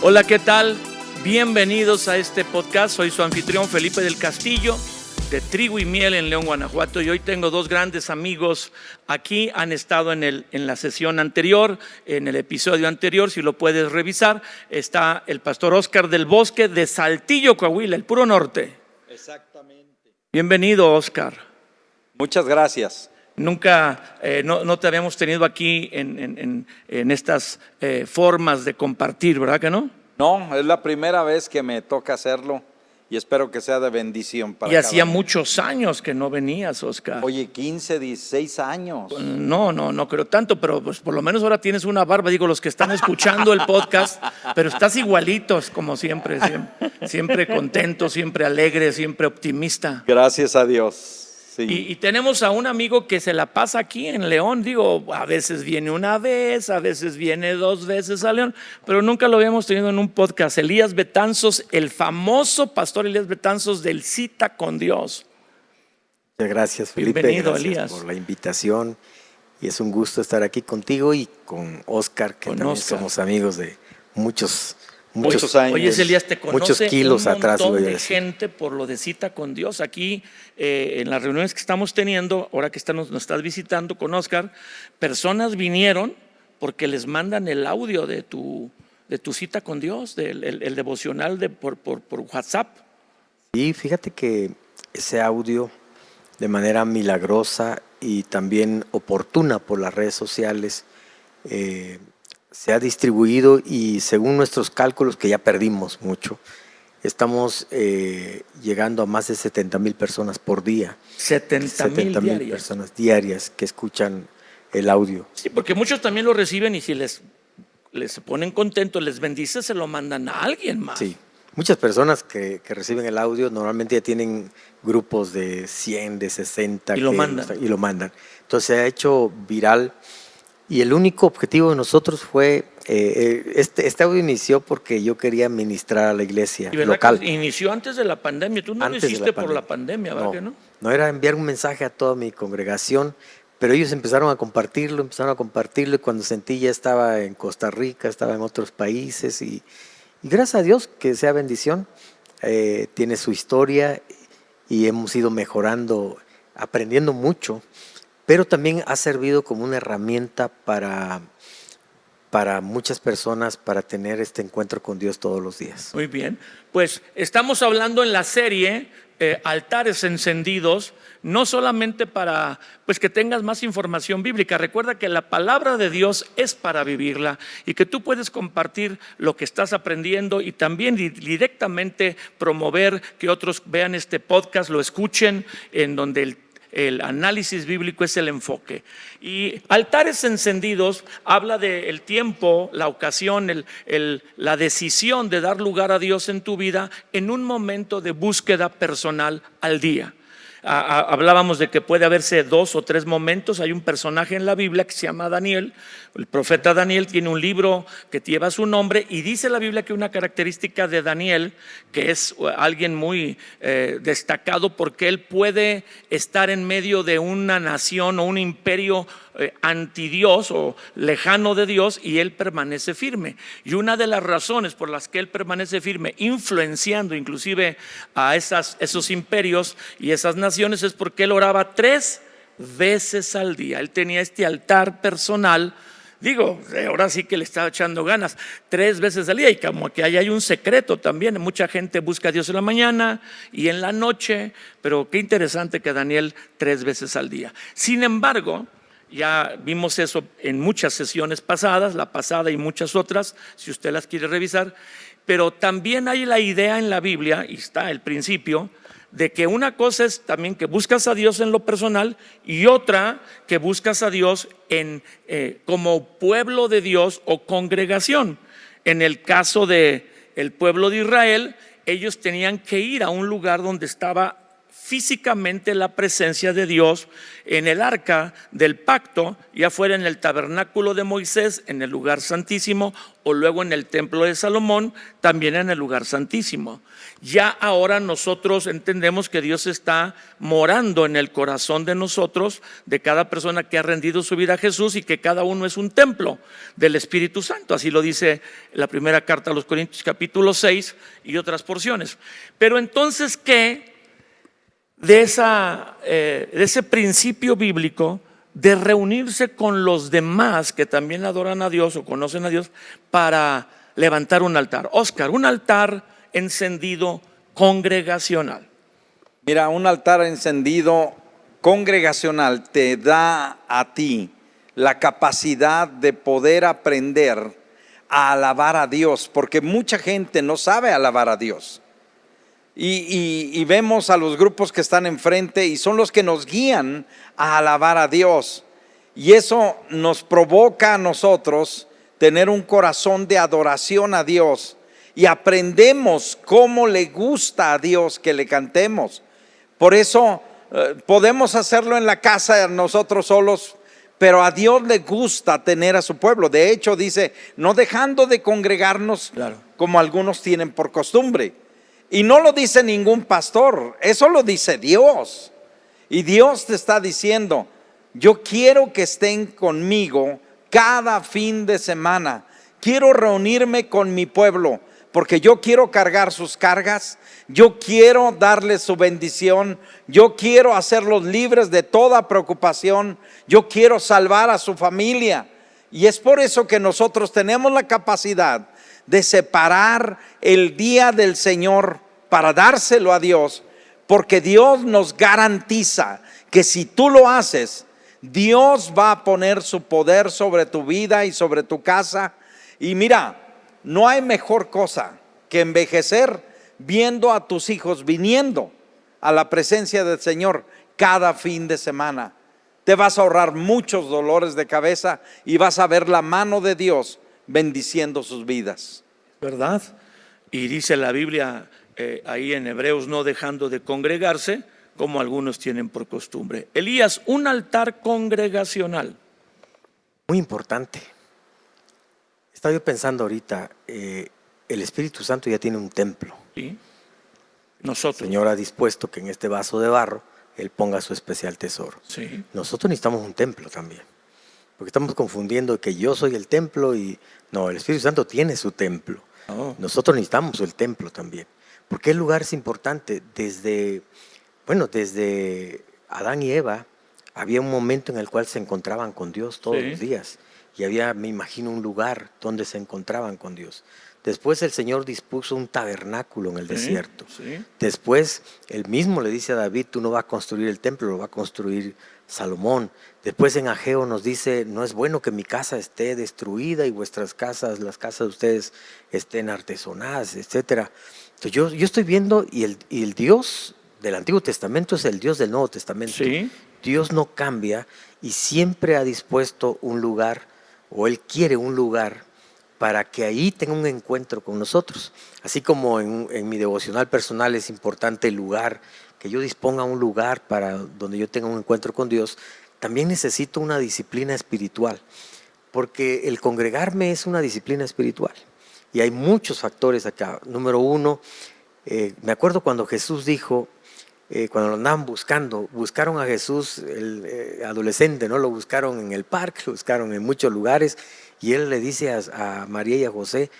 Hola, ¿qué tal? Bienvenidos a este podcast. Soy su anfitrión Felipe del Castillo, de Trigo y Miel en León, Guanajuato. Y hoy tengo dos grandes amigos aquí. Han estado en la sesión anterior, en el episodio anterior. Si lo puedes revisar, está el pastor Oscar del Bosque de Saltillo, Coahuila, el puro norte. Exactamente. Bienvenido, Oscar. Muchas gracias. Nunca, no te habíamos tenido aquí en estas formas de compartir, ¿verdad que no? No, es la primera vez que me toca hacerlo y espero que sea de bendición para Y hacía cada uno. muchos años que no venías, Oscar. Oye, 15, 16 años. No creo tanto, pero pues por lo menos ahora tienes una barba. Digo, los que están escuchando el podcast, pero estás igualitos como siempre, siempre contento, siempre alegre, siempre optimista. Gracias a Dios. Sí. Y tenemos a un amigo que se la pasa aquí en León. Digo, a veces viene una vez, a veces viene dos veces a León, pero nunca lo habíamos tenido en un podcast. Elías Betanzos, el famoso pastor Elías Betanzos del Cita con Dios. Muchas gracias, Felipe. Bienvenido, gracias Elías, por la invitación. Y es un gusto estar aquí contigo y con Oscar, que con también Oscar. Somos amigos de muchos años. Oye, Elías, te conoce muchos kilos un atrás, montón voy a de decir. gente por lo de Cita con Dios. Aquí en las reuniones que estamos teniendo, ahora que nos estás visitando con Oscar, personas vinieron porque les mandan el audio de tu cita con Dios, el devocional por WhatsApp. Y fíjate que ese audio, de manera milagrosa y también oportuna por las redes sociales, se ha distribuido y según nuestros cálculos, que ya perdimos mucho, estamos llegando a más de 70,000 personas por día. 70,000 diarias. Personas diarias que escuchan el audio. Sí, porque muchos también lo reciben y si les ponen contentos, les bendice, se lo mandan a alguien más. Sí, muchas personas que reciben el audio normalmente ya tienen grupos de 100, de 60. Y lo mandan. Entonces se ha hecho viral y el único objetivo de nosotros fue, este audio inició porque yo quería ministrar a la iglesia Y verdad local. que inició antes de la pandemia. Tú no lo Antes de hiciste por la pandemia, ¿verdad que no? No era enviar un mensaje a toda mi congregación, pero ellos empezaron a compartirlo y cuando sentí ya estaba en Costa Rica, estaba en otros países y gracias a Dios que sea bendición, tiene su historia y hemos ido mejorando, aprendiendo mucho, pero también ha servido como una herramienta para muchas personas para tener este encuentro con Dios todos los días. Muy bien, pues estamos hablando en la serie Altares Encendidos, no solamente para pues que tengas más información bíblica. Recuerda que la palabra de Dios es para vivirla y que tú puedes compartir lo que estás aprendiendo y también directamente promover que otros vean este podcast, lo escuchen, en donde el análisis bíblico es el enfoque. Y Altares Encendidos habla del tiempo, la ocasión, la decisión de dar lugar a Dios en tu vida en un momento de búsqueda personal al día. Hablábamos de que puede haberse 2 o 3 momentos. Hay un personaje en la Biblia que se llama Daniel. El profeta Daniel tiene un libro que lleva su nombre y dice la Biblia que una característica de Daniel, que es alguien muy destacado porque él puede estar en medio de una nación o un imperio anti Dios o lejano de Dios y él permanece firme. Y una de las razones por las que él permanece firme, influenciando inclusive a esos imperios y esas naciones, es porque él oraba 3 veces al día. Él tenía este altar personal. Digo, ahora sí que le estaba echando ganas 3 veces al día y como que ahí hay un secreto también. Mucha gente busca a Dios en la mañana y en la noche, pero qué interesante que Daniel 3 veces al día. Sin embargo, ya vimos eso en muchas sesiones pasadas, la pasada y muchas otras, si usted las quiere revisar, pero también hay la idea en la Biblia, y está el principio, de que una cosa es también que buscas a Dios en lo personal y otra que buscas a Dios como pueblo de Dios o congregación. En el caso del pueblo de Israel, ellos tenían que ir a un lugar donde estaba físicamente la presencia de Dios en el arca del pacto, ya fuera en el tabernáculo de Moisés, en el lugar santísimo, o luego en el templo de Salomón, también en el lugar santísimo. Ya ahora nosotros entendemos que Dios está morando en el corazón de nosotros, de cada persona que ha rendido su vida a Jesús, y que cada uno es un templo del Espíritu Santo. Así lo dice la primera carta a los Corintios capítulo 6 y otras porciones. Pero entonces, ¿qué de ese principio bíblico de reunirse con los demás que también adoran a Dios o conocen a Dios para levantar un altar? Oscar, un altar encendido congregacional. Mira, un altar encendido congregacional te da a ti la capacidad de poder aprender a alabar a Dios, porque mucha gente no sabe alabar a Dios. Y vemos a los grupos que están enfrente y son los que nos guían a alabar a Dios. Y eso nos provoca a nosotros tener un corazón de adoración a Dios. Y aprendemos cómo le gusta a Dios que le cantemos. Por eso podemos hacerlo en la casa nosotros solos, pero a Dios le gusta tener a su pueblo. De hecho dice, no dejando de congregarnos, claro, como algunos tienen por costumbre. Y no lo dice ningún pastor, eso lo dice Dios. Y Dios te está diciendo, yo quiero que estén conmigo cada fin de semana. Quiero reunirme con mi pueblo, porque yo quiero cargar sus cargas, yo quiero darles su bendición, yo quiero hacerlos libres de toda preocupación, yo quiero salvar a su familia. Y es por eso que nosotros tenemos la capacidad de separar el día del Señor para dárselo a Dios, porque Dios nos garantiza que si tú lo haces, Dios va a poner su poder sobre tu vida y sobre tu casa. Y mira, no hay mejor cosa que envejecer viendo a tus hijos viniendo a la presencia del Señor cada fin de semana. Te vas a ahorrar muchos dolores de cabeza y vas a ver la mano de Dios bendiciendo sus vidas. ¿Verdad? Y dice la Biblia ahí en Hebreos, no dejando de congregarse, como algunos tienen por costumbre. Elías, un altar congregacional. Muy importante. Estaba yo pensando ahorita, el Espíritu Santo ya tiene un templo. ¿Sí? Nosotros. El Señor ha dispuesto que en este vaso de barro Él ponga su especial tesoro. Sí. Nosotros necesitamos un templo también, porque estamos confundiendo que yo soy el templo y no, el Espíritu Santo tiene su templo. Oh. Nosotros necesitamos el templo también, porque el lugar es importante. Desde Adán y Eva había un momento en el cual se encontraban con Dios todos los días, y había, me imagino, un lugar donde se encontraban con Dios. Después el Señor dispuso un tabernáculo en el desierto. Después Él mismo le dice a David, tú no vas a construir el templo, lo va a construir Salomón. Después en Ageo nos dice, no es bueno que mi casa esté destruida y vuestras casas, las casas de ustedes estén artesonadas, etcétera. Entonces yo estoy viendo, y el Dios del Antiguo Testamento es el Dios del Nuevo Testamento. Sí. Dios no cambia y siempre ha dispuesto un lugar, o Él quiere un lugar para que ahí tenga un encuentro con nosotros. Así como en mi devocional personal es importante el lugar, que yo disponga un lugar para donde yo tenga un encuentro con Dios, también necesito una disciplina espiritual, porque el congregarme es una disciplina espiritual. Y hay muchos factores acá. Número uno, me acuerdo cuando Jesús dijo, cuando lo andaban buscaron a Jesús, el adolescente, ¿no? Lo buscaron en el parque, lo buscaron en muchos lugares, y él le dice a María y a José,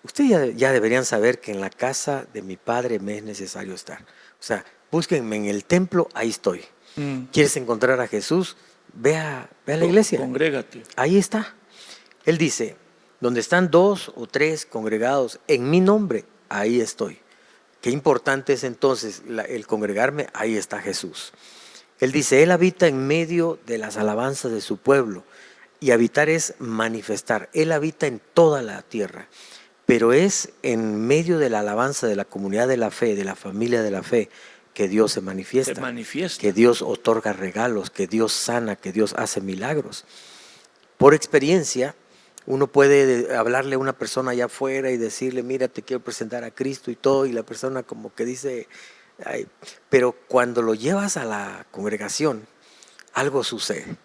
ustedes ya deberían saber que en la casa de mi padre me es necesario estar. O sea, búsquenme en el templo, ahí estoy. ¿Quieres encontrar a Jesús? Ve a la iglesia. Congrégate. Ahí está. Él dice, donde están 2 o 3 congregados en mi nombre, ahí estoy. Qué importante es entonces el congregarme, ahí está Jesús. Él dice, Él habita en medio de las alabanzas de su pueblo. Y habitar es manifestar. Él habita en toda la tierra, pero es en medio de la alabanza de la comunidad de la fe, de la familia de la fe, que Dios se manifiesta. Que Dios otorga regalos, que Dios sana, que Dios hace milagros. Por experiencia, uno puede hablarle a una persona allá afuera y decirle, mira, te quiero presentar a Cristo y todo, y la persona como que dice, Ay, pero cuando lo llevas a la congregación, algo sucede.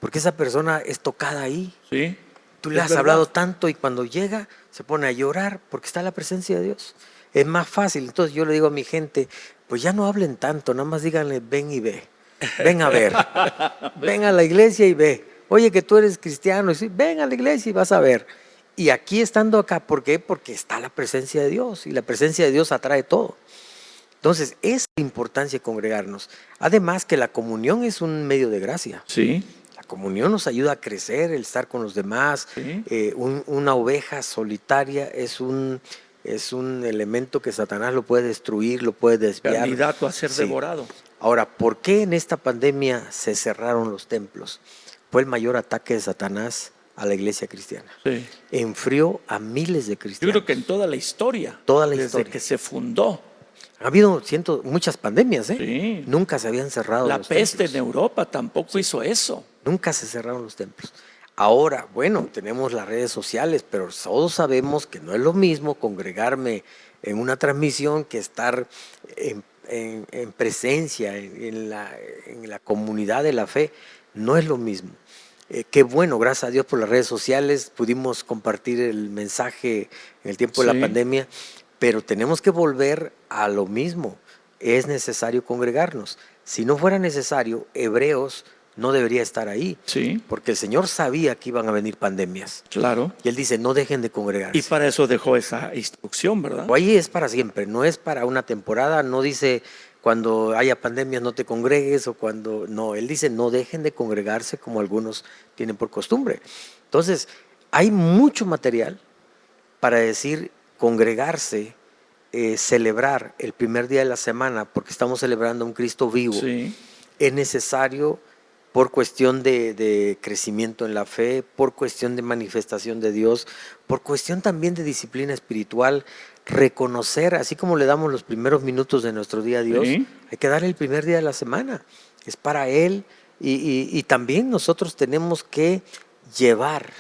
Porque esa persona es tocada ahí. Sí. Tú le Es has verdad. hablado tanto y cuando llega se pone a llorar porque está la presencia de Dios. Es más fácil. Entonces yo le digo a mi gente, pues ya no hablen tanto, nada más díganle, ven y ve. Ven a ver. Ven a la iglesia y ve. Oye, que tú eres cristiano. Y sí, ven a la iglesia y vas a ver. Y aquí estando acá, ¿por qué? Porque está la presencia de Dios y la presencia de Dios atrae todo. Entonces, esa es la importancia de congregarnos. Además que la comunión es un medio de gracia. Sí. La comunión nos ayuda a crecer, el estar con los demás. Sí. Una oveja solitaria es un elemento que Satanás lo puede destruir, lo puede desviar. Candidato a ser Sí. devorado. Ahora, ¿por qué en esta pandemia se cerraron los templos? Fue el mayor ataque de Satanás a la iglesia cristiana. Sí. Enfrió a miles de Yo cristianos. creo que en toda la historia. Toda la desde historia. que se fundó. Ha habido muchas pandemias, ¿eh? Sí. Nunca se habían cerrado La los peste templos. en Europa tampoco hizo eso. Nunca se cerraron los templos. Ahora, bueno, tenemos las redes sociales, pero todos sabemos que no es lo mismo congregarme en una transmisión que estar en presencia, en la comunidad de la fe. No es lo mismo. Qué bueno, gracias a Dios por las redes sociales, pudimos compartir el mensaje en el tiempo de Sí. la pandemia, pero tenemos que volver a lo mismo. Es necesario congregarnos. Si no fuera necesario, Hebreos no debería estar ahí, Sí, porque el Señor sabía que iban a venir pandemias. claro. Y Él dice, no dejen de congregarse. Y para eso dejó esa instrucción, ¿verdad? O ahí es para siempre, no es para una temporada, no dice cuando haya pandemias no te congregues o cuando no, Él dice no dejen de congregarse como algunos tienen por costumbre. Entonces, hay mucho material para decir congregarse, celebrar el primer día de la semana, porque estamos celebrando a un Cristo vivo. Sí, Es necesario por cuestión de crecimiento en la fe, por cuestión de manifestación de Dios, por cuestión también de disciplina espiritual, reconocer, así como le damos los primeros minutos de nuestro día a Dios, Sí. hay que darle el primer día de la semana, es para Él, y también nosotros tenemos que llevar,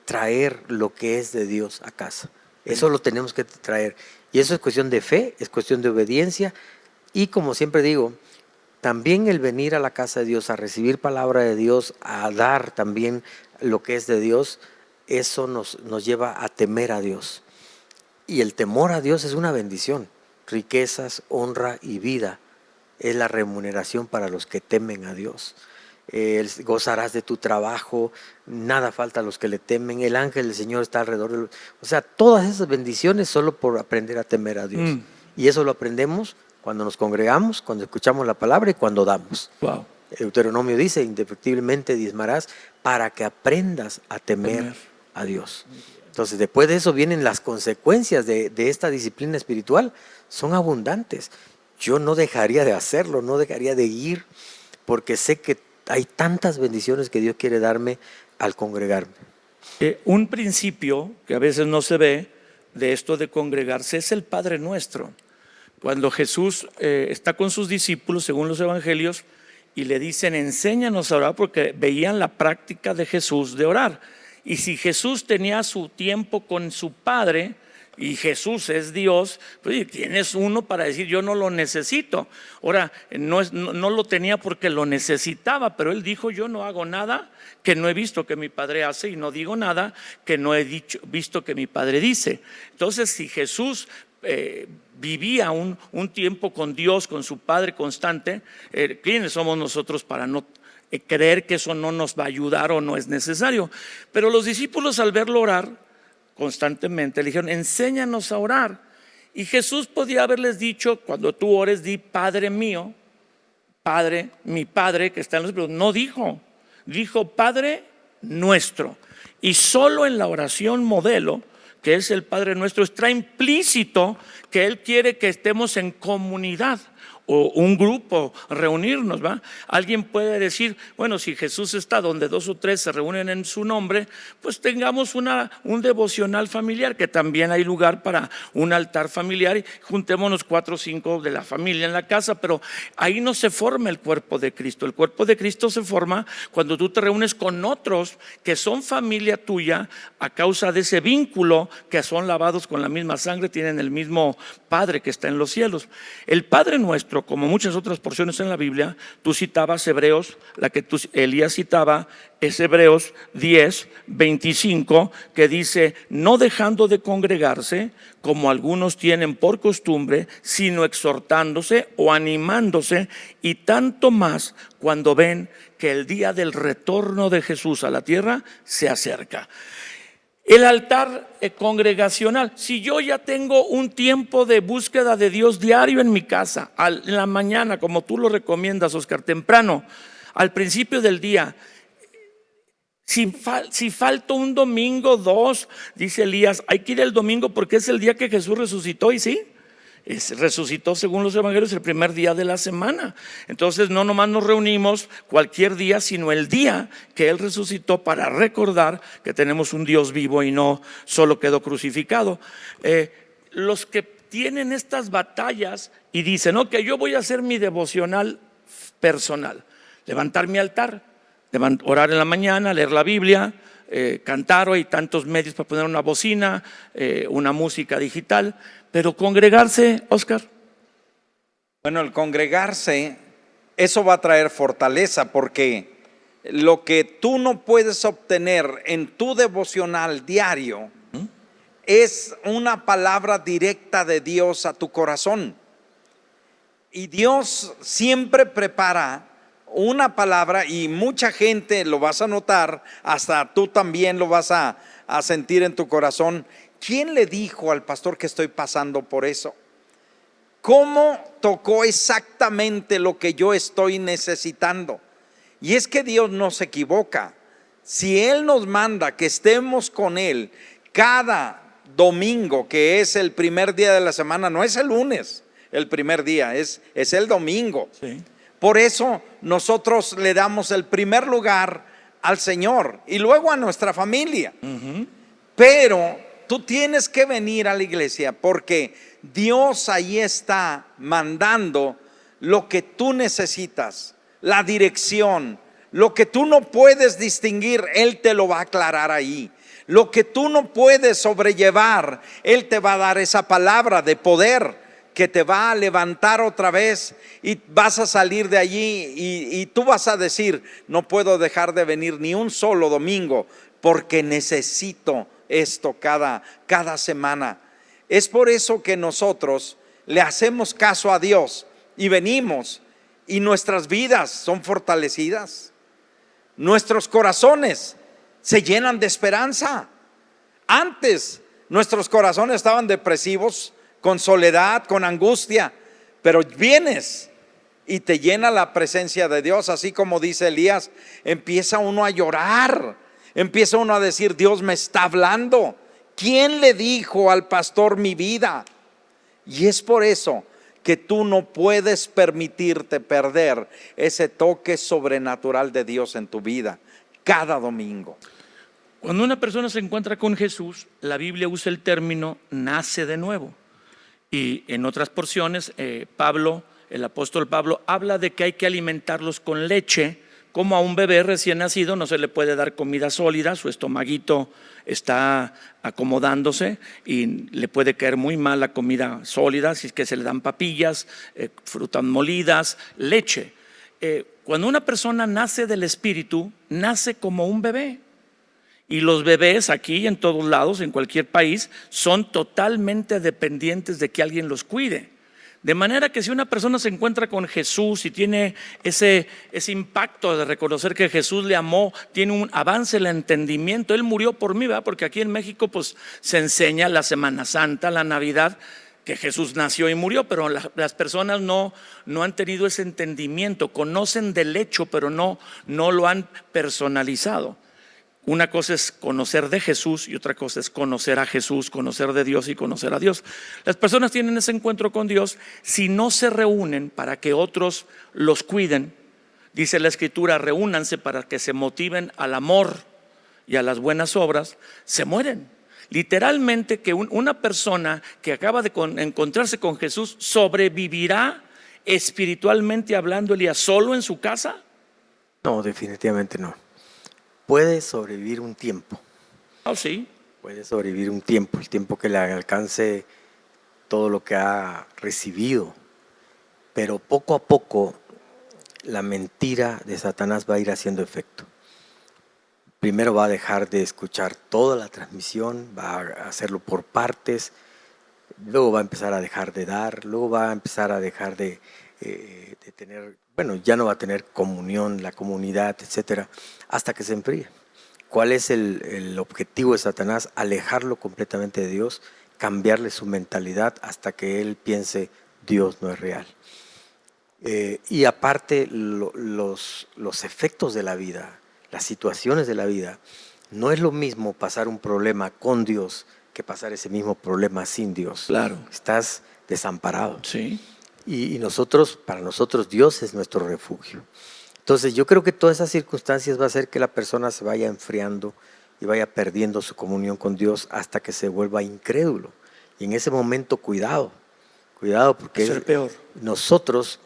traer lo que es de Dios a casa, eso lo tenemos que traer, y eso es cuestión de fe, es cuestión de obediencia, y como siempre digo, también el venir a la casa de Dios, a recibir palabra de Dios, a dar también lo que es de Dios, eso nos lleva a temer a Dios. Y el temor a Dios es una bendición. Riquezas, honra y vida es la remuneración para los que temen a Dios. Gozarás de tu trabajo, nada falta a los que le temen, el ángel del Señor está alrededor. O sea, todas esas bendiciones solo por aprender a temer a Dios. Y eso lo aprendemos cuando nos congregamos, cuando escuchamos la palabra y cuando damos. wow. Deuteronomio dice, indefectiblemente diezmarás para que aprendas a temer a Dios. Entonces, después de eso vienen las consecuencias de esta disciplina espiritual, son abundantes. Yo no dejaría de hacerlo, no dejaría de ir, porque sé que hay tantas bendiciones que Dios quiere darme al congregarme. Un principio que a veces no se ve de esto de congregarse es el Padre Nuestro. Cuando Jesús está con sus discípulos, según los evangelios, y le dicen, enséñanos a orar, porque veían la práctica de Jesús de orar. Y si Jesús tenía su tiempo con su Padre, y Jesús es Dios, pues tienes uno para decir, yo no lo necesito. Ahora, no lo tenía porque lo necesitaba, pero él dijo, yo no hago nada que no he visto que mi Padre hace, y no digo nada que no he visto que mi Padre dice. Entonces, si Jesús vivía un tiempo con Dios, con su Padre constante, ¿quiénes somos nosotros para no creer que eso no nos va a ayudar o no es necesario? Pero los discípulos, al verlo orar constantemente, le dijeron, enséñanos a orar. Y Jesús podía haberles dicho, cuando tú ores, di Padre mío, Padre, mi Padre que está en los cielos. No dijo Padre nuestro. Y solo en la oración modelo, que es el Padre Nuestro, está implícito que Él quiere que estemos en comunidad. o un grupo reunirnos, ¿va? Alguien puede decir, bueno, si Jesús está donde 2 o 3 se reúnen en su nombre, pues tengamos un devocional familiar, que también hay lugar para un altar familiar, y juntémonos 4 o 5 de la familia en la casa, pero ahí no se forma el cuerpo de Cristo. El cuerpo de Cristo se forma cuando tú te reúnes con otros que son familia tuya a causa de ese vínculo, que son lavados con la misma sangre, tienen el mismo Padre que está en los cielos. El Padre nuestro, como muchas otras porciones en la Biblia, tú citabas Hebreos, la que Elías citaba es Hebreos 10, 25, que dice: no dejando de congregarse, como algunos tienen por costumbre, sino exhortándose o animándose, y tanto más cuando ven que el día del retorno de Jesús a la tierra se acerca. El altar congregacional. Si yo ya tengo un tiempo de búsqueda de Dios diario en mi casa, en la mañana, como tú lo recomiendas, Oscar, temprano, al principio del día, si falta un domingo, 2, dice Elías, hay que ir el domingo porque es el día que Jesús resucitó, y sí, resucitó según los evangelios el primer día de la semana. Entonces no nomás nos reunimos cualquier día, sino el día que Él resucitó, para recordar que tenemos un Dios vivo y no solo quedó crucificado. Los que tienen estas batallas y dicen, ok, yo voy a hacer mi devocional personal, levantar mi altar, orar en la mañana, leer la Biblia, cantar. Hay tantos medios para poner una bocina, una música digital. Pero congregarse, Oscar. Bueno, el congregarse, eso va a traer fortaleza, porque lo que tú no puedes obtener en tu devocional diario es una palabra directa de Dios a tu corazón. Y Dios siempre prepara una palabra, y mucha gente lo vas a notar, hasta tú también lo vas a sentir en tu corazón. ¿Quién le dijo al pastor que estoy pasando por eso? ¿Cómo tocó exactamente lo que yo estoy necesitando? Y es que Dios no se equivoca. Si Él nos manda que estemos con Él cada domingo, que es el primer día de la semana, no es el lunes el primer día, es el domingo. Sí. Por eso nosotros le damos el primer lugar al Señor y luego a nuestra familia. Pero tú tienes que venir a la iglesia porque Dios ahí está mandando lo que tú necesitas, la dirección, lo que tú no puedes distinguir, Él te lo va a aclarar ahí. Lo que tú no puedes sobrellevar, Él te va a dar esa palabra de poder que te va a levantar otra vez, y vas a salir de allí y tú vas a decir: no puedo dejar de venir ni un solo domingo porque necesito esto cada semana. Es por eso que nosotros le hacemos caso a Dios y venimos, y nuestras vidas son fortalecidas, nuestros corazones se llenan de esperanza. Antes nuestros corazones estaban depresivos, con soledad, con angustia, pero vienes y te llena la presencia de Dios. Así como dice Elías, empieza uno a llorar, empieza uno a decir: Dios me está hablando. ¿Quién le dijo al pastor mi vida? Y es por eso que tú no puedes permitirte perder ese toque sobrenatural de Dios en tu vida cada domingo. Cuando una persona se encuentra con Jesús, la Biblia usa el término nace de nuevo. Y en otras porciones, el apóstol Pablo habla de que hay que alimentarlos con leche. Como a un bebé recién nacido no se le puede dar comida sólida, su estomaguito está acomodándose y le puede caer muy mal la comida sólida, si es que se le dan papillas, frutas molidas, leche. Cuando una persona nace del Espíritu, nace como un bebé. Y los bebés aquí, en todos lados, en cualquier país, son totalmente dependientes de que alguien los cuide. De manera que si una persona se encuentra con Jesús y tiene ese impacto de reconocer que Jesús le amó, tiene un avance en el entendimiento, Él murió por mí, ¿verdad? Porque aquí en México pues se enseña la Semana Santa, la Navidad, que Jesús nació y murió, pero las personas no han tenido ese entendimiento, conocen del hecho, pero no lo han personalizado. Una cosa es conocer de Jesús y otra cosa es conocer a Jesús, conocer de Dios y conocer a Dios. Las personas tienen ese encuentro con Dios si no se reúnen para que otros los cuiden. Dice la Escritura, reúnanse para que se motiven al amor y a las buenas obras, se mueren. Literalmente que una persona que acaba de encontrarse con Jesús sobrevivirá espiritualmente hablando, Elías, solo en su casa. No, definitivamente no. Puede sobrevivir un tiempo. Oh, sí. Puede sobrevivir un tiempo, el tiempo que le alcance todo lo que ha recibido. Pero poco a poco la mentira de Satanás va a ir haciendo efecto. Primero va a dejar de escuchar toda la transmisión, va a hacerlo por partes, luego va a empezar a dejar de dar, luego va a empezar a dejar de tener, bueno, ya no va a tener comunión, la comunidad, etcétera, hasta que se enfríe. ¿Cuál es el objetivo de Satanás? Alejarlo completamente de Dios, cambiarle su mentalidad hasta que él piense Dios no es real. Y aparte los efectos de la vida, las situaciones de la vida, no es lo mismo pasar un problema con Dios que pasar ese mismo problema sin Dios. Claro. Estás desamparado. Sí. Y para nosotros Dios es nuestro refugio. Entonces yo creo que todas esas circunstancias va a hacer que la persona se vaya enfriando y vaya perdiendo su comunión con Dios hasta que se vuelva incrédulo. Y en ese momento cuidado porque Es peor. nosotros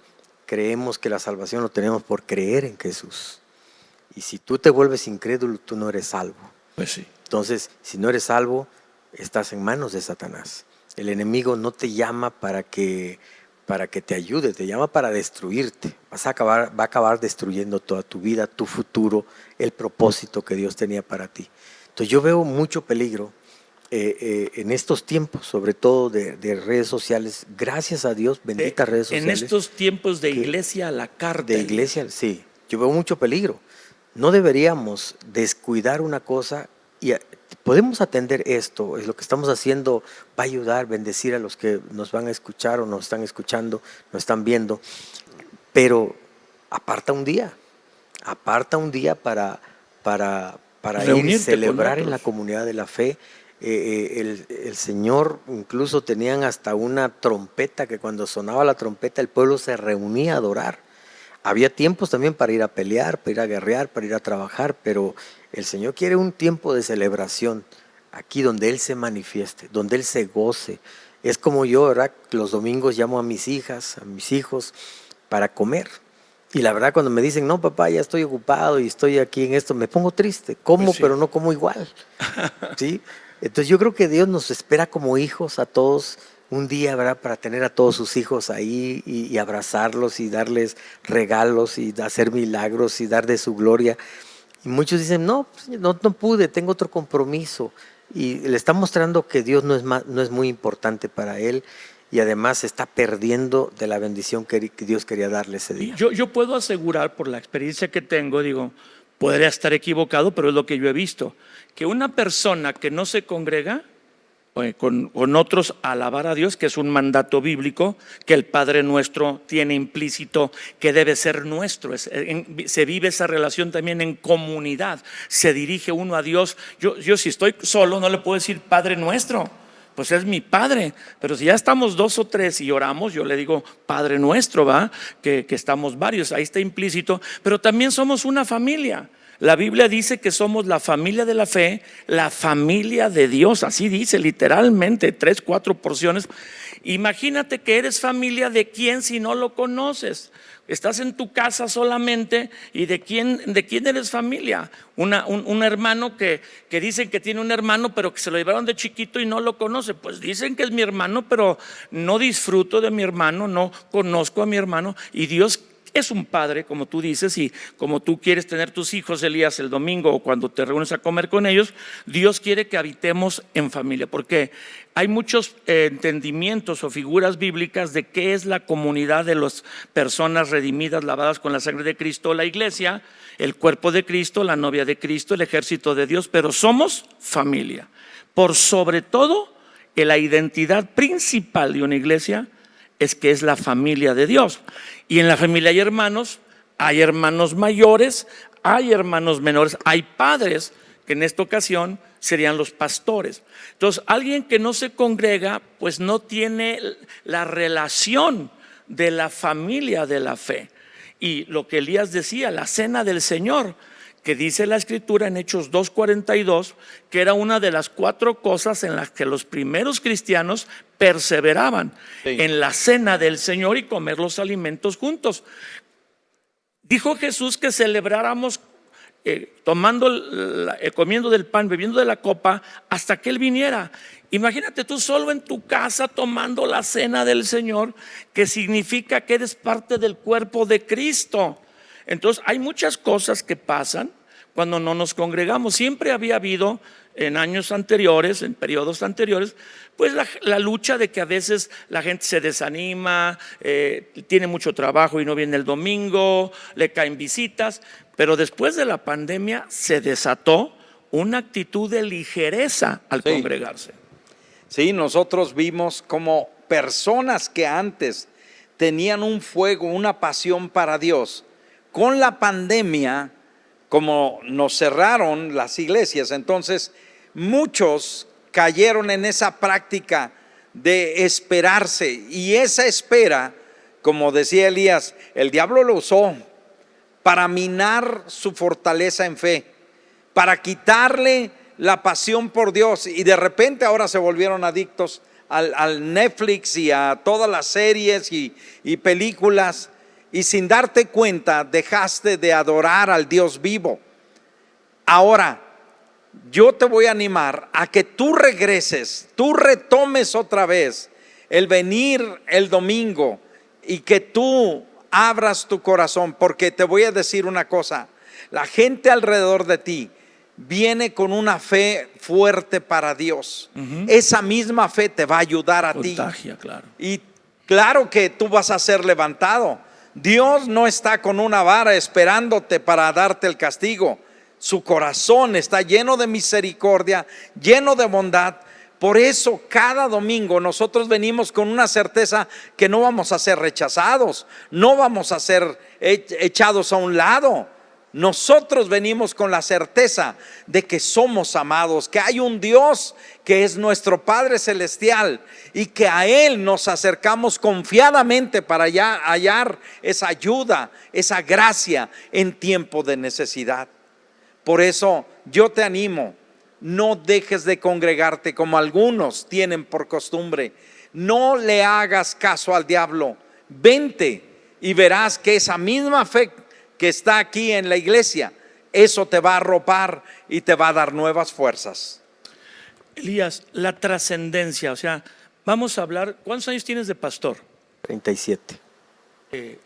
creemos que la salvación lo tenemos por creer en Jesús. Y si tú te vuelves incrédulo, tú no eres salvo. Pues sí. Entonces, si no eres salvo, estás en manos de Satanás. El enemigo no te llama para que te ayude, te llama para destruirte. Va a acabar destruyendo toda tu vida, tu futuro, el propósito que Dios tenía para ti. Entonces yo veo mucho peligro en estos tiempos, sobre todo de redes sociales. Gracias a Dios, benditas redes sociales. En estos tiempos de iglesia a la carta. De iglesia, sí. Yo veo mucho peligro. No deberíamos descuidar una cosa y podemos atender esto. Es lo que estamos haciendo, va a ayudar, bendecir a los que nos van a escuchar o nos están escuchando, nos están viendo. Pero aparta un día para ir y celebrar en la comunidad de la fe. El Señor, incluso tenían hasta una trompeta que cuando sonaba la trompeta el pueblo se reunía a adorar. Había tiempos también para ir a pelear, para ir a guerrear, para ir a trabajar, pero el Señor quiere un tiempo de celebración aquí donde Él se manifieste, donde Él se goce. Es como yo, ¿verdad? Los domingos llamo a mis hijas, a mis hijos para comer. Y la verdad cuando me dicen, no papá, ya estoy ocupado y estoy aquí en esto, me pongo triste. Como, pues sí, pero no como igual. ¿Sí? Entonces yo creo que Dios nos espera como hijos a todos un día, ¿verdad? Para tener a todos sus hijos ahí y abrazarlos y darles regalos y hacer milagros y dar de su gloria. Y muchos dicen, no pude, tengo otro compromiso. Y le está mostrando que Dios no es muy importante para él y además se está perdiendo de la bendición que Dios quería darle ese día. Yo puedo asegurar por la experiencia que tengo, podría estar equivocado, pero es lo que yo he visto, que una persona que no se congrega con otros a alabar a Dios, que es un mandato bíblico, que el Padre Nuestro tiene implícito que debe ser nuestro. Se vive esa relación también en comunidad, se dirige uno a Dios. Yo si estoy solo no le puedo decir Padre Nuestro, pues es mi Padre, pero si ya estamos 2 o 3 y oramos, yo le digo Padre Nuestro, ¿va? Que estamos varios, ahí está implícito, pero también somos una familia. La Biblia dice que somos la familia de la fe, la familia de Dios, así dice literalmente, 3, 4 porciones. Imagínate que eres familia de quién si no lo conoces. Estás en tu casa solamente y de quién eres familia. Un hermano que dicen que tiene un hermano pero que se lo llevaron de chiquito y no lo conoce. Pues dicen que es mi hermano pero no disfruto de mi hermano, no conozco a mi hermano. Y Dios es un padre, como tú dices, y como tú quieres tener tus hijos, Elías, el domingo o cuando te reúnes a comer con ellos, Dios quiere que habitemos en familia, porque hay muchos entendimientos o figuras bíblicas de qué es la comunidad de las personas redimidas, lavadas con la sangre de Cristo, la iglesia, el cuerpo de Cristo, la novia de Cristo, el ejército de Dios, pero somos familia. Por sobre todo, la identidad principal de una iglesia es que es la familia de Dios. Y en la familia hay hermanos mayores, hay hermanos menores, hay padres que en esta ocasión serían los pastores. Entonces, alguien que no se congrega, pues no tiene la relación de la familia de la fe. Y lo que Elías decía, la cena del Señor, que dice la Escritura en Hechos 2:42, que era una de las 4 cosas en las que los primeros cristianos perseveraban, Sí. en la cena del Señor y comer los alimentos juntos. Dijo Jesús que celebráramos comiendo del pan, bebiendo de la copa, hasta que Él viniera. Imagínate tú solo en tu casa tomando la cena del Señor, que significa que eres parte del cuerpo de Cristo. Entonces hay muchas cosas que pasan cuando no nos congregamos. Siempre había habido en años anteriores, en periodos anteriores, pues la lucha de que a veces la gente se desanima, tiene mucho trabajo y no viene el domingo, le caen visitas. Pero después de la pandemia se desató una actitud de ligereza al Sí. congregarse. Sí, nosotros vimos como personas que antes tenían un fuego, una pasión para Dios, con la pandemia, como nos cerraron las iglesias, entonces muchos cayeron en esa práctica de esperarse, y esa espera, como decía Elías, el diablo lo usó para minar su fortaleza en fe, para quitarle la pasión por Dios, y de repente ahora se volvieron adictos al Netflix y a todas las series y películas, y sin darte cuenta dejaste de adorar al Dios vivo. Ahora yo te voy a animar a que tú regreses, tú retomes otra vez el venir el domingo, y que tú abras tu corazón, porque te voy a decir una cosa: la gente alrededor de ti viene con una fe fuerte para Dios. Esa misma fe te va a ayudar a Contagia, ti. claro. Y claro que tú vas a ser levantado. Dios no está con una vara esperándote para darte el castigo. Su corazón está lleno de misericordia, lleno de bondad. Por eso cada domingo nosotros venimos con una certeza que no vamos a ser rechazados, no vamos a ser echados a un lado. Nosotros venimos con la certeza de que somos amados, que hay un Dios que es nuestro Padre Celestial, y que a Él nos acercamos confiadamente para hallar esa ayuda, esa gracia en tiempo de necesidad. Por eso yo te animo: no dejes de congregarte como algunos tienen por costumbre. No le hagas caso al diablo. Vente y verás que esa misma fe que está aquí en la iglesia, eso te va a arropar y te va a dar nuevas fuerzas. Elías, la trascendencia, o sea, vamos a hablar, ¿cuántos años tienes de pastor? 37.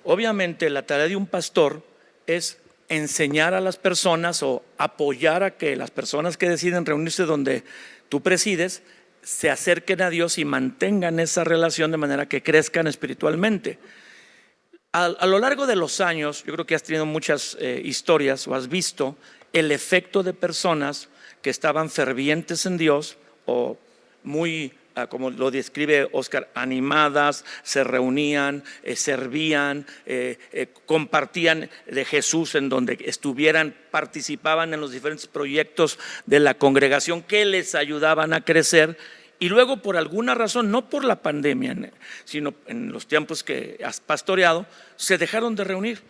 Obviamente la tarea de un pastor es enseñar a las personas o apoyar a que las personas que deciden reunirse donde tú presides se acerquen a Dios y mantengan esa relación de manera que crezcan espiritualmente. A lo largo de los años, yo creo que has tenido muchas historias o has visto el efecto de personas que estaban fervientes en Dios o muy, como lo describe Oscar, animadas, se reunían, servían, compartían de Jesús en donde estuvieran, participaban en los diferentes proyectos de la congregación que les ayudaban a crecer. Y luego, por alguna razón, no por la pandemia, sino en los tiempos que has pastoreado, se dejaron de reunir.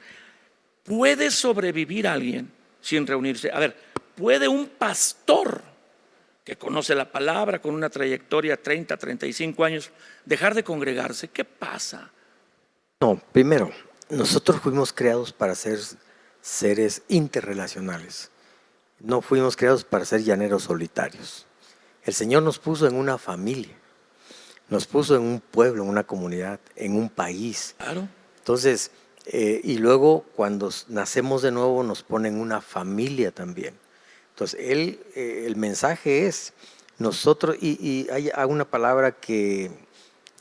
¿Puede sobrevivir alguien sin reunirse? A ver, ¿puede un pastor que conoce la palabra con una trayectoria 30, 35 años dejar de congregarse? ¿Qué pasa? No, primero, nosotros fuimos creados para ser seres interrelacionales. No fuimos creados para ser llaneros solitarios. El Señor nos puso en una familia, nos puso en un pueblo, en una comunidad, en un país. Claro. Entonces, y luego cuando nacemos de nuevo nos pone en una familia también. Entonces, el mensaje es nosotros, y hay una palabra que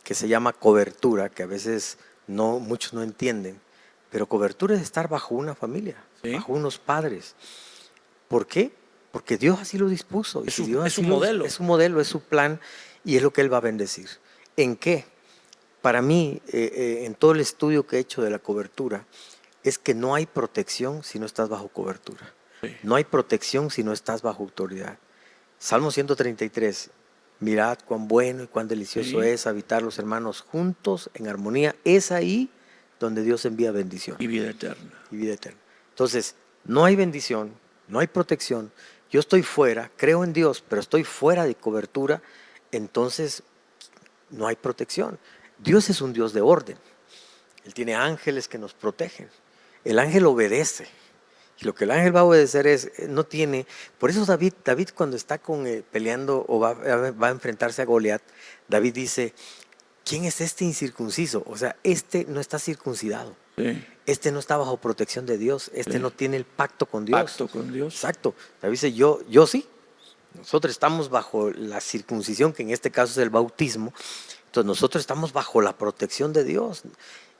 se llama cobertura, que a veces muchos no entienden, pero cobertura es estar bajo una familia, ¿sí?, bajo unos padres. ¿Por qué? Porque Dios así lo dispuso. Es Dios un modelo. Es un modelo, es su plan, y es lo que Él va a bendecir. ¿En qué? Para mí, en todo el estudio que he hecho de la cobertura, es que no hay protección si no estás bajo cobertura. Sí. No hay protección si no estás bajo autoridad. Salmo 133. Mirad cuán bueno y cuán delicioso Sí. es habitar los hermanos juntos en armonía. Es ahí donde Dios envía bendición Y vida eterna. y vida eterna. Entonces, no hay bendición, no hay protección. Yo estoy fuera, creo en Dios, pero estoy fuera de cobertura, entonces no hay protección. Dios es un Dios de orden. Él tiene ángeles que nos protegen. El ángel obedece. Y lo que el ángel va a obedecer es, no tiene, por eso David cuando está peleando o va a enfrentarse a Goliat, David dice, ¿quién es este incircunciso? O sea, este no está circuncidado. Sí. Este no está bajo protección de Dios, este Sí. no tiene el pacto con Dios. Pacto con Dios. Exacto. David dice, yo sí. Nosotros estamos bajo la circuncisión, que en este caso es el bautismo. Entonces nosotros estamos bajo la protección de Dios.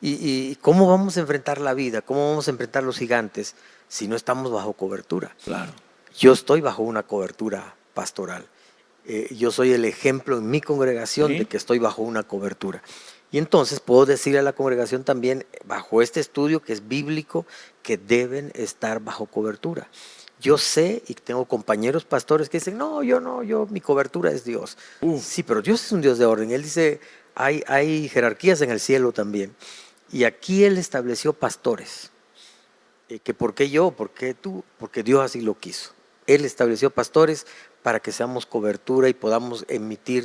¿Y cómo vamos a enfrentar la vida? ¿Cómo vamos a enfrentar los gigantes si no estamos bajo cobertura? Claro. Yo estoy bajo una cobertura pastoral. Yo soy el ejemplo en mi congregación ¿Sí? de que estoy bajo una cobertura. Y entonces puedo decirle a la congregación también, bajo este estudio que es bíblico, que deben estar bajo cobertura. Yo sé y tengo compañeros pastores que dicen, no, mi cobertura es Dios. Sí, pero Dios es un Dios de orden. Él dice, hay jerarquías en el cielo también. Y aquí Él estableció pastores. Que ¿por qué yo? ¿Por qué tú? Porque Dios así lo quiso. Él estableció pastores para que seamos cobertura y podamos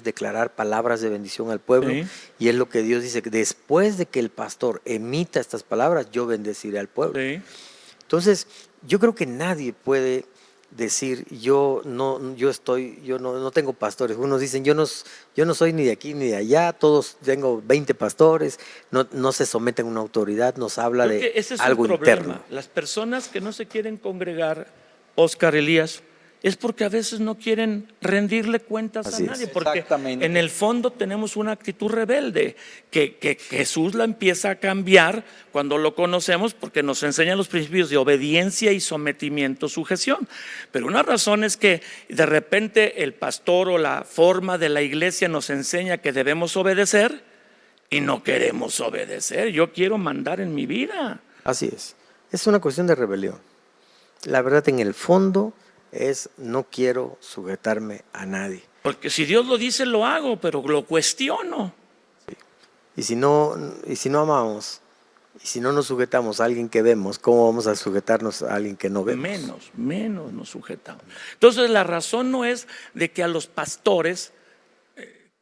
declarar palabras de bendición al pueblo. Sí. Y es lo que Dios dice, que después de que el pastor emita estas palabras, yo bendeciré al pueblo. Sí. Entonces, yo creo que nadie puede decir, yo no tengo pastores. Unos dicen, yo no soy ni de aquí ni de allá, todos tengo 20 pastores, no se someten a una autoridad, nos habla Creo de que ese es algo un problema. interno. Las personas que no se quieren congregar, Oscar, Elías, es porque a veces no quieren rendirle cuentas Así a nadie, es. porque Exactamente. en el fondo tenemos una actitud rebelde que Jesús la empieza a cambiar cuando lo conocemos, porque nos enseña los principios de obediencia y sometimiento, sujeción. Pero una razón es que de repente el pastor o la forma de la iglesia nos enseña que debemos obedecer y no queremos obedecer. Yo quiero mandar en mi vida. Así es. Es una cuestión de rebelión. La verdad, en el fondo, es no quiero sujetarme a nadie. Porque si Dios lo dice, lo hago, pero lo cuestiono. Y si no amamos, y si no nos sujetamos a alguien que vemos, ¿cómo vamos a sujetarnos a alguien que no vemos? Menos nos sujetamos. Entonces la razón no es de que a los pastores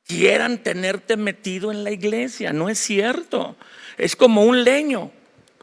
quieran tenerte metido en la iglesia, no es cierto. Es como un leño,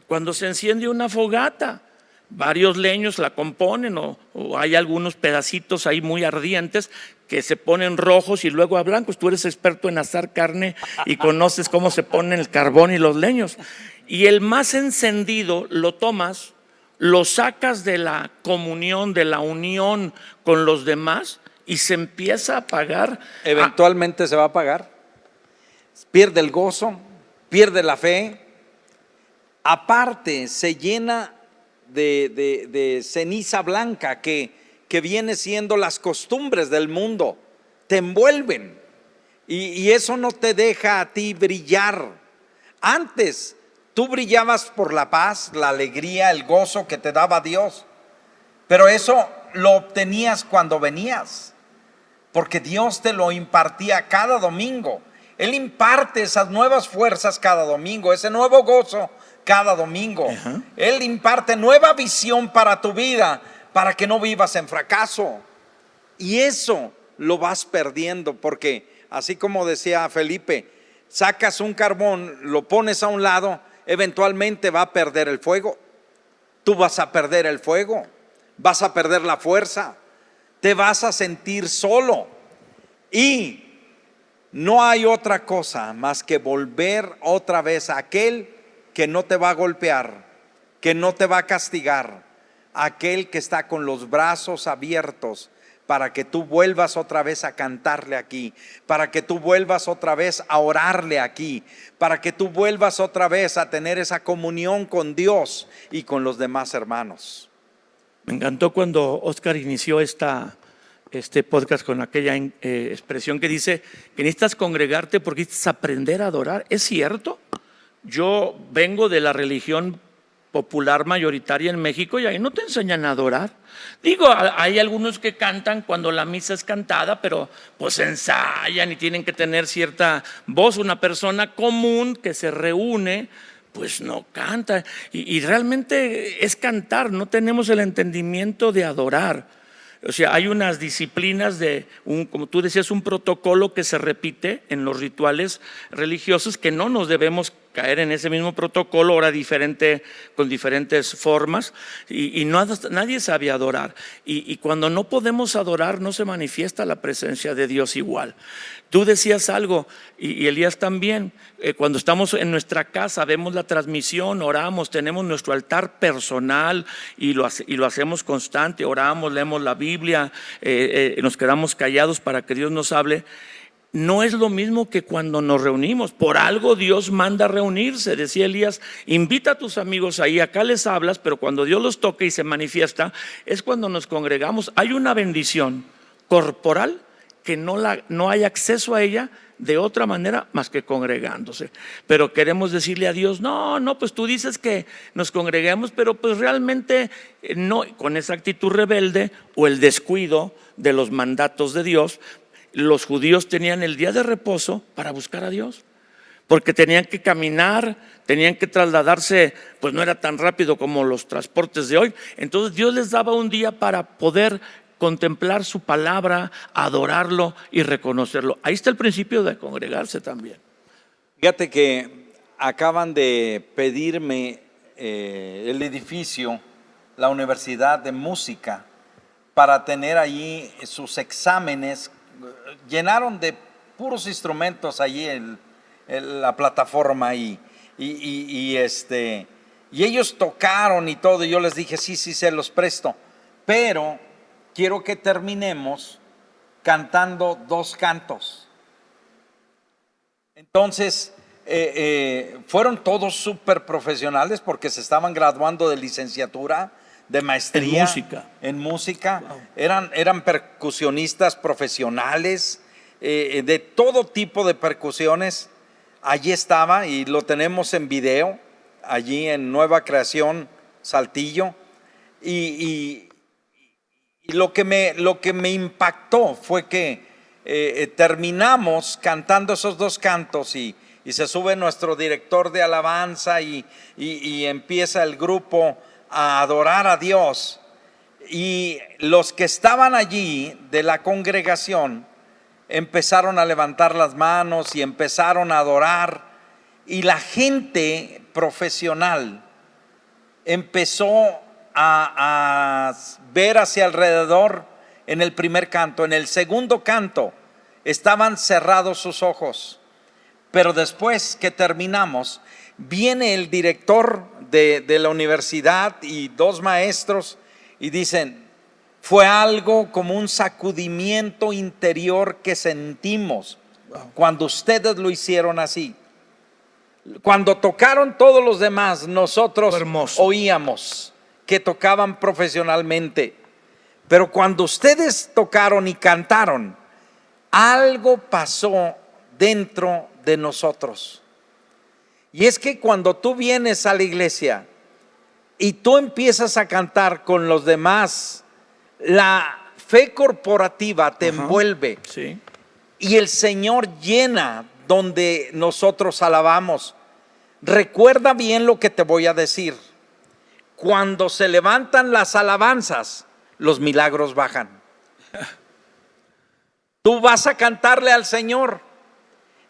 cuando se enciende una fogata. Varios leños la componen o hay algunos pedacitos ahí muy ardientes que se ponen rojos y luego a blancos. Tú eres experto en asar carne y conoces cómo se ponen el carbón y los leños. Y el más encendido lo tomas, lo sacas de la comunión, de la unión con los demás y se empieza a apagar. Eventualmente se va a apagar. Pierde el gozo, pierde la fe. Aparte, se llena de ceniza blanca que viene siendo las costumbres del mundo, te envuelven y eso no te deja a ti brillar. Antes tú brillabas por la paz, la alegría, el gozo que te daba Dios, pero eso lo obtenías cuando venías, porque Dios te lo impartía cada domingo. Él imparte esas nuevas fuerzas cada domingo, ese nuevo gozo cada domingo. Él imparte nueva visión para tu vida, para que no vivas en fracaso. Y eso lo vas perdiendo, porque así como decía Felipe, sacas un carbón, lo pones a un lado, eventualmente va a perder el fuego. Tú vas a perder el fuego, vas a perder la fuerza, te vas a sentir solo. Y no hay otra cosa más que volver otra vez a aquel que no te va a golpear, que no te va a castigar, aquel que está con los brazos abiertos para que tú vuelvas otra vez a cantarle aquí, para que tú vuelvas otra vez a orarle aquí, para que tú vuelvas otra vez a tener esa comunión con Dios y con los demás hermanos. Me encantó cuando Oscar inició este podcast con aquella expresión que dice que necesitas congregarte porque necesitas aprender a adorar. ¿Es cierto? Yo vengo de la religión popular mayoritaria en México y ahí no te enseñan a adorar. Digo, hay algunos que cantan cuando la misa es cantada, pero pues ensayan y tienen que tener cierta voz. Una persona común que se reúne pues no canta y realmente es cantar, no tenemos el entendimiento de adorar. O sea, hay unas disciplinas como tú decías, un protocolo que se repite en los rituales religiosos, que no nos debemos caer en ese mismo protocolo, ahora con diferentes formas, y nadie sabe adorar. Y cuando no podemos adorar, no se manifiesta la presencia de Dios igual. Tú decías algo, y Elías también, cuando estamos en nuestra casa, vemos la transmisión, oramos, tenemos nuestro altar personal y lo hacemos constante, oramos, leemos la Biblia, nos quedamos callados para que Dios nos hable. No es lo mismo que cuando nos reunimos. Por algo Dios manda reunirse. Decía Elías, invita a tus amigos ahí, acá les hablas, pero cuando Dios los toca y se manifiesta, es cuando nos congregamos. Hay una bendición corporal que no hay acceso a ella de otra manera más que congregándose. Pero queremos decirle a Dios, no, pues tú dices que nos congreguemos, pero pues realmente no, con esa actitud rebelde o el descuido de los mandatos de Dios. Los judíos tenían el día de reposo para buscar a Dios, porque tenían que caminar, tenían que trasladarse, pues no era tan rápido como los transportes de hoy. Entonces Dios les daba un día para poder contemplar su palabra, adorarlo y reconocerlo. Ahí está el principio de congregarse también. Fíjate que acaban de pedirme el edificio, la Universidad de Música, para tener allí sus exámenes. Llenaron de puros instrumentos allí en la plataforma y ellos tocaron y todo, y yo les dije sí, se los presto, pero quiero que terminemos cantando 2 cantos. Entonces fueron todos súper profesionales porque se estaban graduando de licenciatura, de maestría en música. Wow. Eran percusionistas profesionales, de todo tipo de percusiones. Allí estaba y lo tenemos en video, allí en Nueva Creación, Saltillo. Y lo que me impactó fue que terminamos cantando esos 2 cantos y se sube nuestro director de alabanza y empieza el grupo a adorar a Dios, y los que estaban allí de la congregación empezaron a levantar las manos y empezaron a adorar, y la gente profesional empezó a ver hacia alrededor en el primer canto. En el segundo canto estaban cerrados sus ojos, pero después que terminamos, viene el director de la universidad y 2 maestros y dicen, fue algo como un sacudimiento interior que sentimos cuando ustedes lo hicieron así. Cuando tocaron todos los demás, nosotros oíamos que tocaban profesionalmente, pero cuando ustedes tocaron y cantaron, algo pasó dentro de nosotros. Y es que cuando tú vienes a la iglesia y tú empiezas a cantar con los demás, la fe corporativa te envuelve. Sí. Y el Señor llena donde nosotros alabamos. Recuerda bien lo que te voy a decir. Cuando se levantan las alabanzas, los milagros bajan. Tú vas a cantarle al Señor.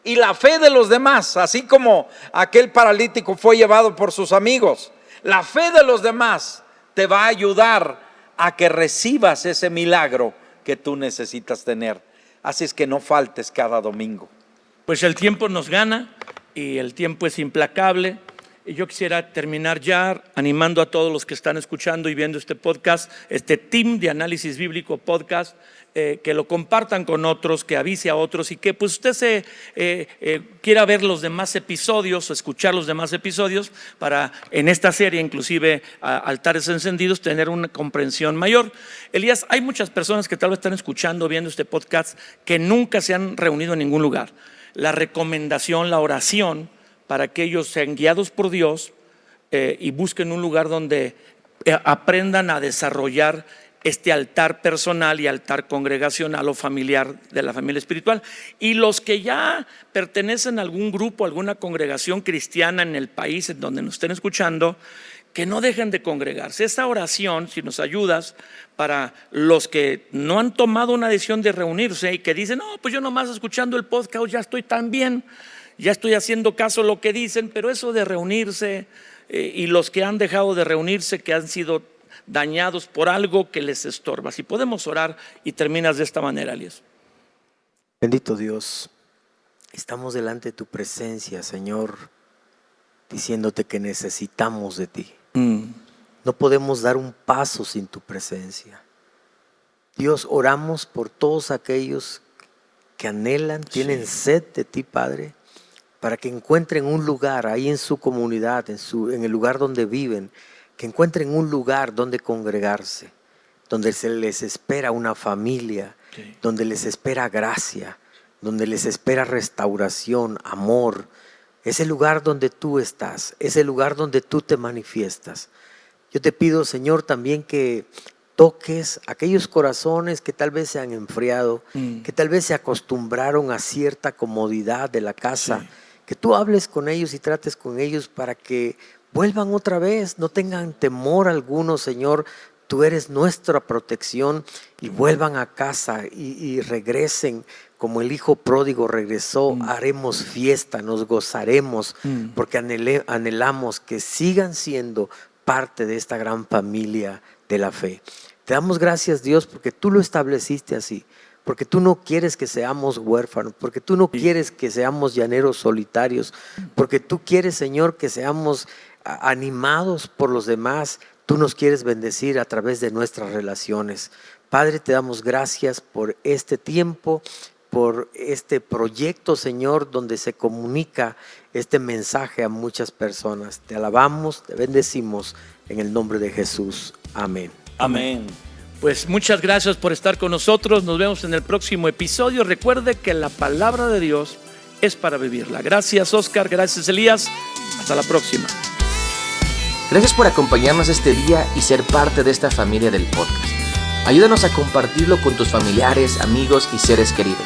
Y la fe de los demás, así como aquel paralítico fue llevado por sus amigos, la fe de los demás te va a ayudar a que recibas ese milagro que tú necesitas tener. Así es que no faltes cada domingo. Pues el tiempo nos gana y el tiempo es implacable. Y yo quisiera terminar ya animando a todos los que están escuchando y viendo este podcast, este team de análisis bíblico podcast, que lo compartan con otros, que avise a otros y que pues usted quiera ver los demás episodios o escuchar los demás episodios para en esta serie, inclusive Altares Encendidos, tener una comprensión mayor. Elías, hay muchas personas que tal vez están escuchando, viendo este podcast, que nunca se han reunido en ningún lugar. La recomendación, la oración, para que ellos sean guiados por Dios, y busquen un lugar donde aprendan a desarrollar este altar personal y altar congregacional o familiar de la familia espiritual. Y los que ya pertenecen a algún grupo, alguna congregación cristiana en el país en donde nos estén escuchando, que no dejen de congregarse. Esta oración, si nos ayudas, para los que no han tomado una decisión de reunirse y que dicen, no, pues yo nomás escuchando el podcast ya estoy tan bien, ya estoy haciendo caso a lo que dicen, pero eso de reunirse, y los que han dejado de reunirse, que han sido dañados por algo que les estorba. Si podemos orar y terminas de esta manera, Elías. Bendito Dios, estamos delante de tu presencia, Señor, diciéndote que necesitamos de ti. No podemos dar un paso sin tu presencia. Dios, oramos por todos aquellos que anhelan, tienen sed de ti, Padre, para que encuentren un lugar ahí en su comunidad, en el lugar donde viven, que encuentren un lugar donde congregarse, donde se les espera una familia, donde les espera gracia, donde les espera restauración, amor. Ese lugar donde tú estás, ese lugar donde tú te manifiestas. Yo te pido, Señor, también que toques aquellos corazones que tal vez se han enfriado, que tal vez se acostumbraron a cierta comodidad de la casa, que tú hables con ellos y trates con ellos para que vuelvan otra vez, no tengan temor alguno, Señor. Tú eres nuestra protección, y vuelvan a casa y regresen como el hijo pródigo regresó. Haremos fiesta, nos gozaremos, porque anhelamos que sigan siendo parte de esta gran familia de la fe. Te damos gracias, Dios, porque tú lo estableciste así, porque tú no quieres que seamos huérfanos, porque tú no quieres que seamos llaneros solitarios, porque tú quieres, Señor, que seamos animados por los demás. Tú nos quieres bendecir a través de nuestras relaciones. Padre, te damos gracias por este tiempo, por este proyecto, Señor, donde se comunica este mensaje a muchas personas. Te alabamos, te bendecimos en el nombre de Jesús. Amén. Amén. Pues muchas gracias por estar con nosotros. Nos vemos en el próximo episodio. Recuerde que la palabra de Dios es para vivirla. Gracias, Oscar. Gracias, Elías. Hasta la próxima. Gracias por acompañarnos este día y ser parte de esta familia del podcast. Ayúdanos a compartirlo con tus familiares, amigos y seres queridos.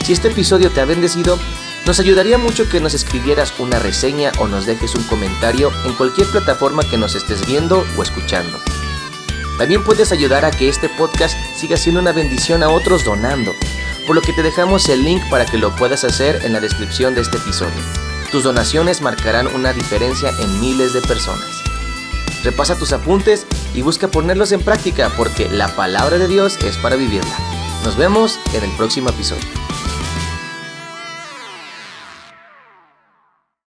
Si este episodio te ha bendecido, nos ayudaría mucho que nos escribieras una reseña o nos dejes un comentario en cualquier plataforma que nos estés viendo o escuchando. También puedes ayudar a que este podcast siga siendo una bendición a otros donando, por lo que te dejamos el link para que lo puedas hacer en la descripción de este episodio. Tus donaciones marcarán una diferencia en miles de personas. Repasa tus apuntes y busca ponerlos en práctica, porque la palabra de Dios es para vivirla. Nos vemos en el próximo episodio.